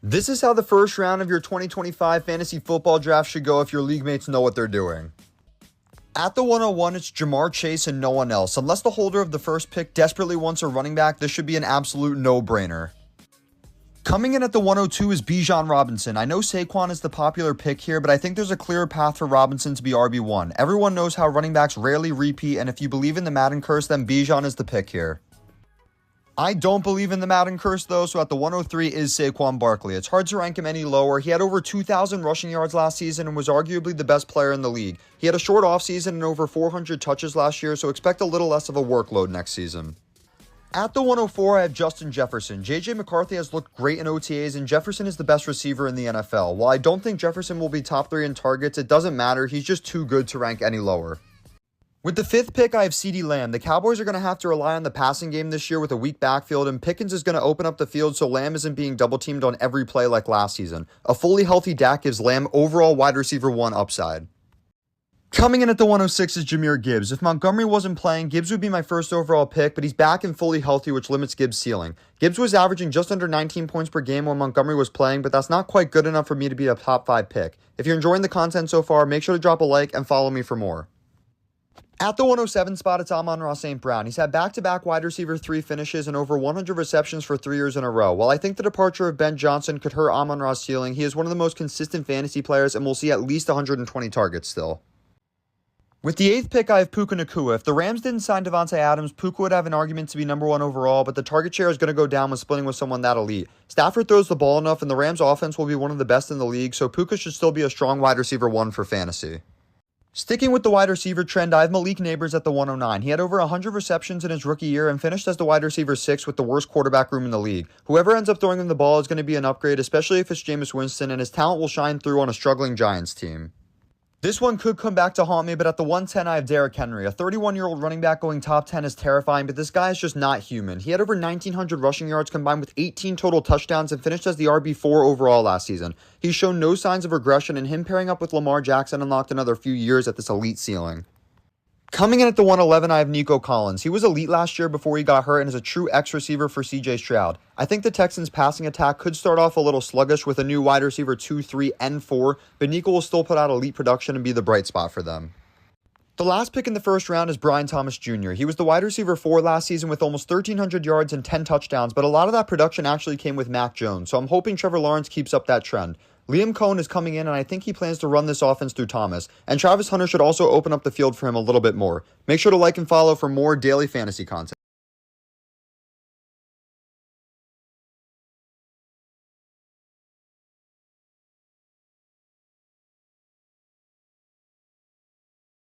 This is how the first round of your 2025 fantasy football draft should go if your league mates know what they're doing. At the 101, it's Ja'Marr Chase and no one else. Unless the holder of the first pick desperately wants a running back, this should be an absolute no-brainer. Coming in at the 102 is Bijan Robinson. I know Saquon is the popular pick here, but I think there's a clearer path for Robinson to be RB1. Everyone knows how running backs rarely repeat, and if you believe in the Madden curse, then Bijan is the pick here. I don't believe in the Madden curse though, so at the 103 is Saquon Barkley. It's hard to rank him any lower. He had over 2,000 rushing yards last season and was arguably the best player in the league. He had a short offseason and over 400 touches last year, so expect a little less of a workload next season. At the 104, I have Justin Jefferson. JJ McCarthy has looked great in OTAs, and Jefferson is the best receiver in the NFL. While I don't think Jefferson will be top 3 in targets, it doesn't matter. He's just too good to rank any lower. With the 5th pick, I have CeeDee Lamb. The Cowboys are going to have to rely on the passing game this year with a weak backfield, and Pickens is going to open up the field so Lamb isn't being double-teamed on every play like last season. A fully healthy Dak gives Lamb overall wide receiver 1 upside. Coming in at the 106 is Jahmyr Gibbs. If Montgomery wasn't playing, Gibbs would be my first overall pick, but he's back and fully healthy, which limits Gibbs' ceiling. Gibbs was averaging just under 19 points per game when Montgomery was playing, but that's not quite good enough for me to be a top 5 pick. If you're enjoying the content so far, make sure to drop a like and follow me for more. At the 107 spot, it's Amon-Ra St. Brown. He's had back-to-back wide receiver 3 finishes and over 100 receptions for 3 years in a row. While I think the departure of Ben Johnson could hurt Amon-Ra's ceiling, he is one of the most consistent fantasy players and will see at least 120 targets still. With the 8th pick, I have Puka Nacua. If the Rams didn't sign Davante Adams, Puka would have an argument to be number 1 overall, but the target share is going to go down when splitting with someone that elite. Stafford throws the ball enough, and the Rams' offense will be one of the best in the league, so Puka should still be a strong wide receiver 1 for fantasy. Sticking with the wide receiver trend, I have Malik Nabers at the 109. He had over 100 receptions in his rookie year and finished as the wide receiver 6 with the worst quarterback room in the league. Whoever ends up throwing him the ball is going to be an upgrade, especially if it's Jameis Winston, and his talent will shine through on a struggling Giants team. This one could come back to haunt me, but at the 110, I have Derrick Henry. A 31-year-old running back going top 10 is terrifying, but this guy is just not human. He had over 1,900 rushing yards combined with 18 total touchdowns and finished as the RB4 overall last season. He's shown no signs of regression, and him pairing up with Lamar Jackson unlocked another few years at this elite ceiling. Coming in at the 111, I have Nico Collins. He was elite last year before he got hurt and is a true X receiver for CJ Stroud. I think the Texans' passing attack could start off a little sluggish with a new wide receiver 2, 3, and 4, but Nico will still put out elite production and be the bright spot for them. The last pick in the first round is Brian Thomas Jr. He was the wide receiver 4 last season with almost 1,300 yards and 10 touchdowns, but a lot of that production actually came with Mac Jones, so I'm hoping Trevor Lawrence keeps up that trend. Liam Cohen is coming in, and I think he plans to run this offense through Thomas, and Travis Hunter should also open up the field for him a little bit more. Make sure to like and follow for more daily fantasy content.